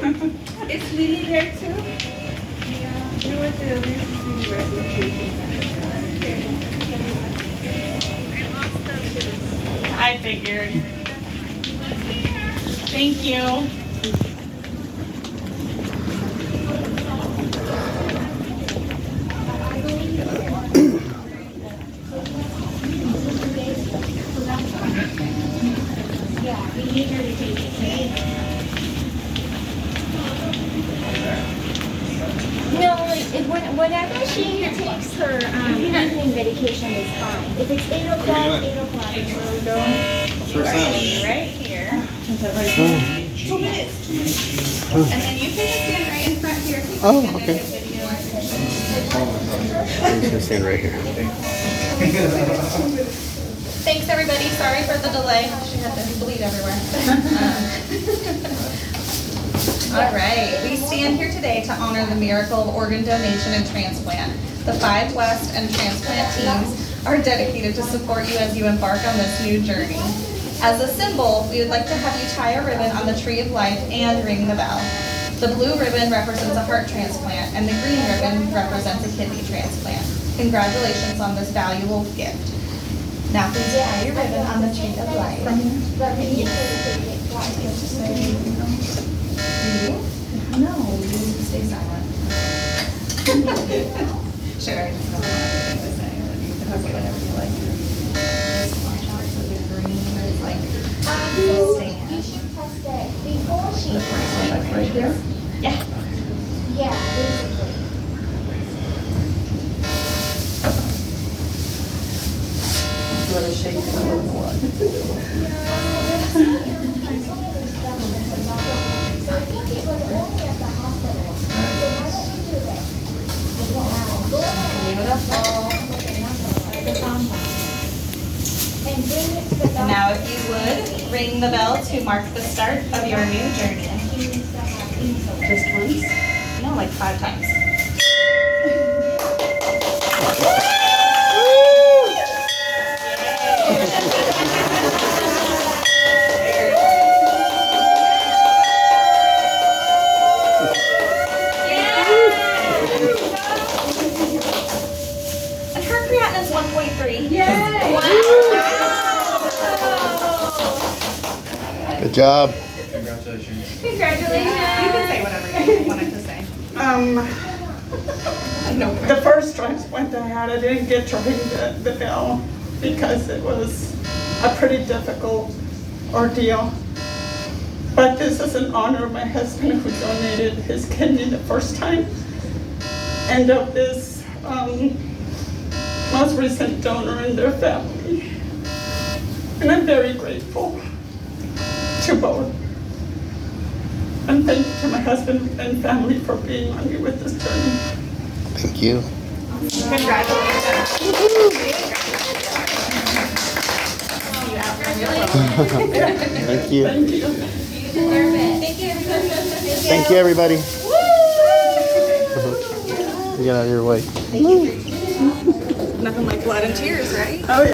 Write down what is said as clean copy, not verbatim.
Is Lily there too? Yeah, we went to the university. I figured. Thank you. Yeah, we need her to take it. No, like whenever she takes her evening medication is fine. If it's 8 o'clock, 8 o'clock. Right here. 2 minutes. And then you can just stand right in front here. Oh, okay. I'm just gonna stand right here. Thanks, everybody. Sorry for the delay. She had to bleed everywhere. All right. We stand here today to honor the miracle of organ donation and transplant. The 5 West and transplant teams are dedicated to support you as you embark on this new journey. As a symbol, we would like to have you tie a ribbon on the tree of life and ring the bell. The blue ribbon represents a heart transplant, and the green ribbon represents a kidney transplant. Congratulations on this valuable gift. Now please tie your ribbon on the tree of life. No, you stay silent. Sure, I just don't want anything to say. You can say whatever you like. Just watch out for the green, it's like, stand. You should test it before she Like right here? Yeah. Yeah, basically. Let us shake it a little more. And now if you would, ring the bell to mark the start of your new journey. Just once? No, like 5 times. And her creatinine is 1.3. Yay! Good job. Congratulations. You can say whatever you wanted to say. The first transplant I had, I didn't get to ring the bell because it was a pretty difficult ordeal. But this is in honor of my husband who donated his kidney the first time, and of this most recent donor and their family. And I'm very grateful to both. And thank you to my husband and family for being on me with this journey. Thank you. Congratulations. Thank you. Thank you. Thank you, everybody. Get out of your way. Nothing like blood and tears, right? Oh, yeah.